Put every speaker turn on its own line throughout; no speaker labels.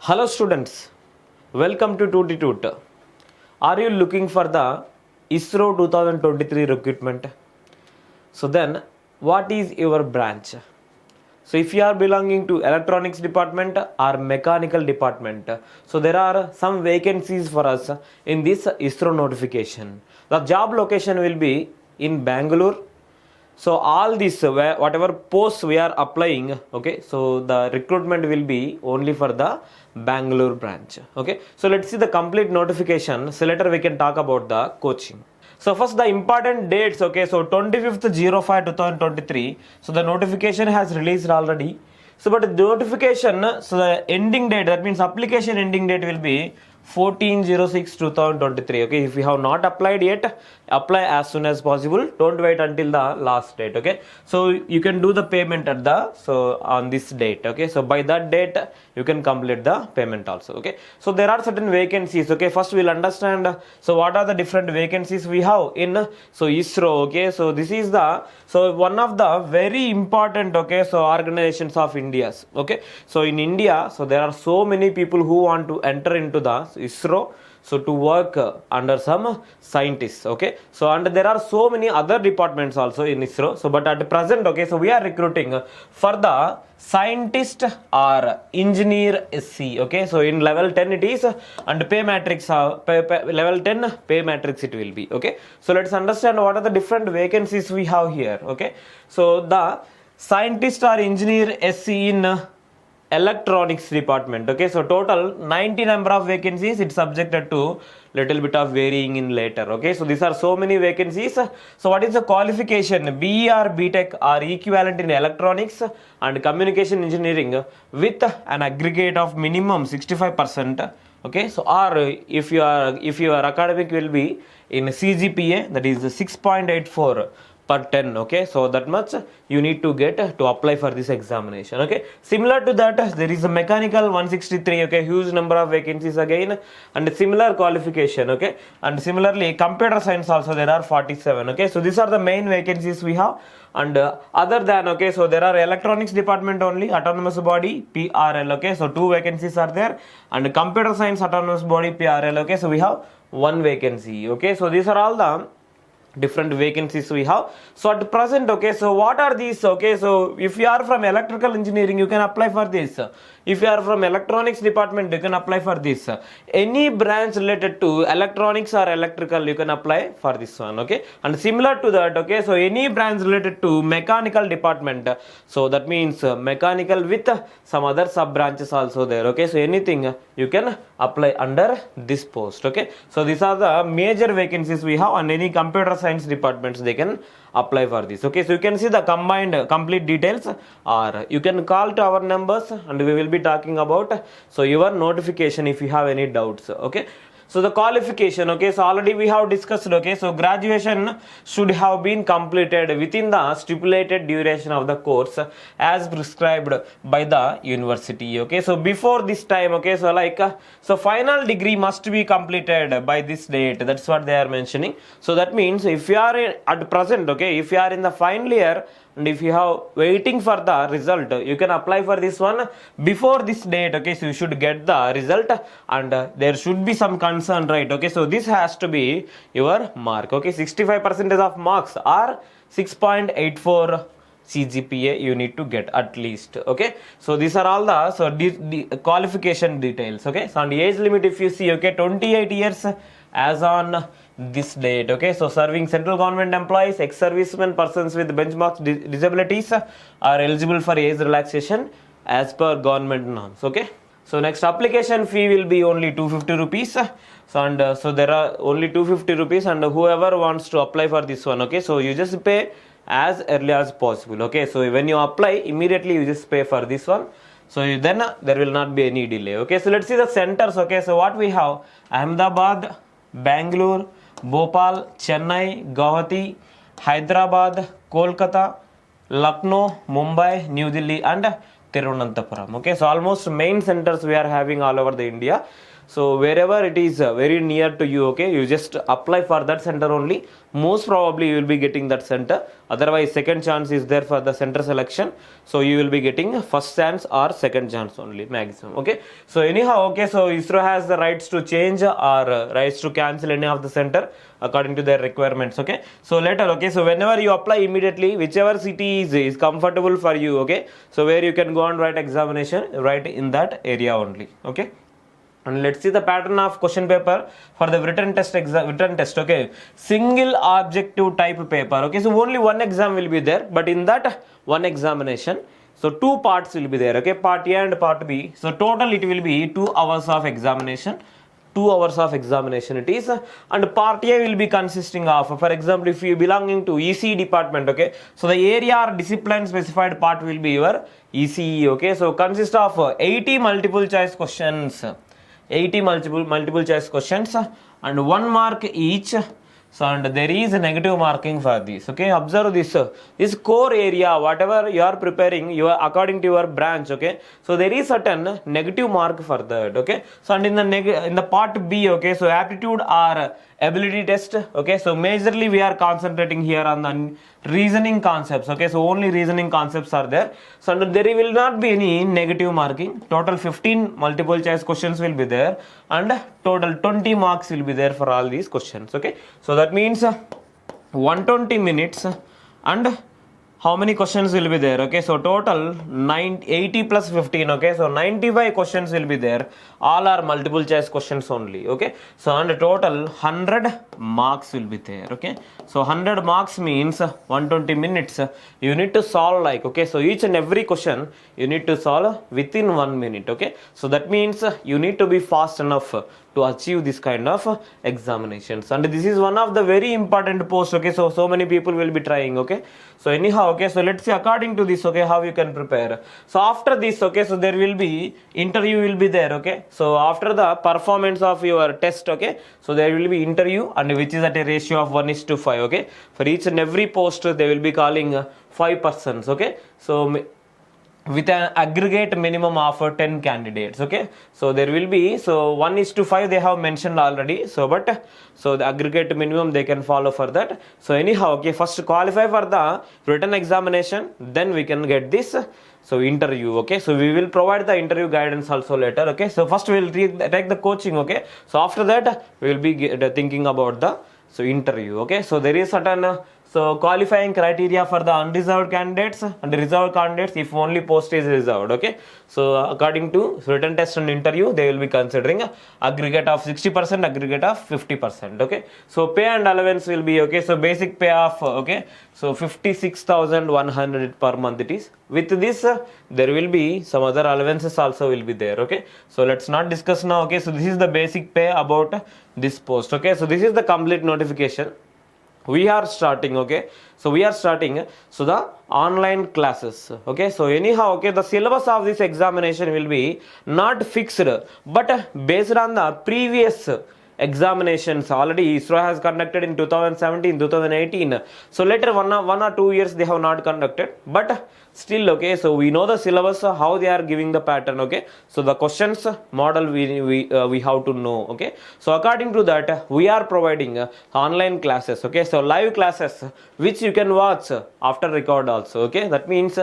Hello students, welcome to Tuteetute. Are you looking for the ISRO 2023 recruitment? So then, what is your branch? So if you are belonging to electronics department or mechanical department, so there are some vacancies for us in this ISRO notification. The job location will be in Bangalore. So all this whatever posts we are applying, okay, so the recruitment will be only for the Bangalore branch. Okay, so let's see the complete notification. So later we can talk about the coaching. So first the important dates, okay, so 25/05/2023, so the notification has released already. So but the notification, so the ending date, that means application ending date will be 14/06/2023. okay, if you have not applied yet, apply as soon as possible, don't wait until the last date. Okay, so you can do the payment at the on this date. Okay, so by that date you can complete the payment also. Okay, so there are certain vacancies. Okay, first we'll understand so what are the different vacancies we have in so ISRO. Okay, so this is the one of the very important, okay, so organizations of India's. Okay, so in India, so there are so many people who want to enter into the ISRO, so to work under some scientists. Okay, so and there are so many other departments also in ISRO. So but at present, okay, so we are recruiting for the scientist or engineer SC. Okay, so in level 10 it is, and pay matrix level 10 pay matrix it will be. Okay, so let's understand what are the different vacancies we have here. Okay, so the scientist or engineer SC in electronics department. Okay, so total 90 number of vacancies. It's subjected to little bit of varying in later. Okay, so these are so many vacancies. So what is the qualification? BE or BTech are equivalent in electronics and communication engineering with an aggregate of minimum 65%. Okay, so or if your academic will be in CGPA, that is 6.84 per 10. Okay, so that much you need to get to apply for this examination. Okay, similar to that there is a mechanical 163. Okay, huge number of vacancies again, and similar qualification. Okay, and similarly computer science also there are 47. Okay, so these are the main vacancies we have. And other than, okay, so there are electronics department only, autonomous body PRL. Okay, so 2 vacancies are there, and computer science autonomous body PRL. Okay, so we have 1 vacancy. Okay, so these are all the different vacancies we have. So at present, okay, so what are these? Okay, so if you are from electrical engineering, you can apply for this. If you are from electronics department, you can apply for this. Any branch related to electronics or electrical, you can apply for this one. Okay, and similar to that, okay, so any branch related to mechanical department, so that means mechanical with some other sub branches also there. Okay, so anything you can apply under this post. Okay, so these are the major vacancies we have, and any computer science departments they can apply for this. Okay, so you can see the combined complete details, or you can call to our numbers and we will be talking about so your notification if you have any doubts. Okay, so the qualification, okay, so already we have discussed. Okay, so graduation should have been completed within the stipulated duration of the course as prescribed by the university. Okay, so before this time, okay, so like so final degree must be completed by this date. That's what they are mentioning. So that means if you are at present, okay, if you are in the final year and if you have waiting for the result, you can apply for this one before this date. Okay, so you should get the result, and there should be some concern, right? Okay, so this has to be your mark. Okay, 65% of marks are 6.84 CGPA you need to get at least. Okay, so these are all the qualification details. Okay, so on the age limit, if you see, okay, 28 years as on this date. Okay, so serving central government employees, ex-servicemen, persons with benchmark disabilities are eligible for age relaxation as per government norms. Okay, so next application fee will be only 250 rupees. So and so there are only 250 rupees, and whoever wants to apply for this one, okay, so you just pay as early as possible. Okay, so when you apply immediately you just pay for this one, so then there will not be any delay. Okay, so let's see the centers. Okay, so what we have: Ahmedabad, Bangalore, Bhopal, Chennai, Guwahati, Hyderabad, Kolkata, Lucknow, Mumbai, New Delhi and Tirunanthapuram. Okay, so almost main centers we are having all over the India. So wherever it is very near to you, okay, you just apply for that center only. Most probably you will be getting that center. Otherwise, second chance is there for the center selection. So you will be getting first chance or second chance only maximum. Okay. So anyhow, okay, so ISRO has the rights to change or rights to cancel any of the center according to their requirements. Okay. So later, okay, so whenever you apply immediately, whichever city is comfortable for you, okay, so where you can go and write examination, write in that area only. Okay. And let's see the pattern of question paper for the written test okay, single objective type paper. Okay, so only one exam will be there, but in that one examination, so two parts will be there. Okay, part A and part B. So total it will be 2 hours of examination. 2 hours of examination it is, and part A will be consisting of, for example, if you belonging to ECE department, okay, so the area or discipline specified part will be your ECE. Okay, so consist of 80 multiple choice questions. 80 multiple choice questions and 1 mark each. So and there is a negative marking for this. Okay, observe this core area, whatever you are preparing, you are according to your branch. Okay, so there is certain negative mark for that. Okay, so and in the part B, okay, so aptitude or ability test. Okay, so majorly we are concentrating here on the reasoning concepts. Okay, so only reasoning concepts are there. So there will not be any negative marking. Total 15 multiple choice questions will be there, and total 20 marks will be there for all these questions. Okay, so that means 120 minutes, and how many questions will be there? Okay, so total 80 plus 15. Okay, so 95 questions will be there. All are multiple choice questions only. Okay, so and total 100 marks will be there. Okay, so 100 marks means 120 minutes. You need to solve like, okay, so each and every question you need to solve within 1 minute. Okay, so that means you need to be fast enough to achieve this kind of examinations, and this is one of the very important posts. Okay, so many people will be trying. Okay, so anyhow, okay, so let's see according to this, okay, how you can prepare. So after this, okay, so there will be interview will be there. Okay, so after the performance of your test, okay, so there will be interview, and which is at a ratio of 1:5. Okay, for each and every post they will be calling 5 persons. Okay, so with an aggregate minimum of 10 candidates. Okay, so there will be, so 1:5 they have mentioned already, so but so the aggregate minimum they can follow for that. So anyhow, okay, first qualify for the written examination, then we can get this so interview. Okay, so we will provide the interview guidance also later. Okay, so first we will take the coaching. Okay, so after that we will be thinking about the so interview. Okay, so there is certain so qualifying criteria for the unreserved candidates and reserved candidates if only post is reserved. Okay, so according to written test and interview they will be considering aggregate of 60%, aggregate of 50%. Okay, so pay and allowance will be, okay, so basic pay of, okay, so 56,100 per month it is. With this there will be some other allowances also will be there. Okay, so let's not discuss now. Okay, so this is the basic pay about this post. Okay, so this is the complete notification. We are starting. Okay, so we are starting so the online classes. Okay, so anyhow, okay, the syllabus of this examination will be not fixed but based on the previous examinations already ISRO has conducted in 2017, 2018. So later one or 2 years they have not conducted, but still, okay, so we know the syllabus, how they are giving the pattern. Okay, so the questions model we have to know. Okay, so according to that we are providing online classes. Okay, so live classes which you can watch after record also. Okay, that means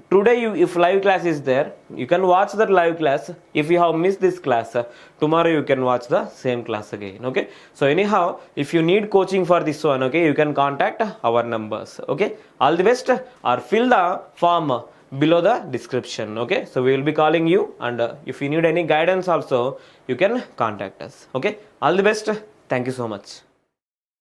today if live class is there, you can watch that live class. If you have missed this class, tomorrow you can watch the same class again. Okay, so anyhow, if you need coaching for this one, okay, you can contact our numbers. Okay, all the best, or fill the form below the description. Okay, so we will be calling you, and if you need any guidance also you can contact us. Okay, all the best, thank you so much.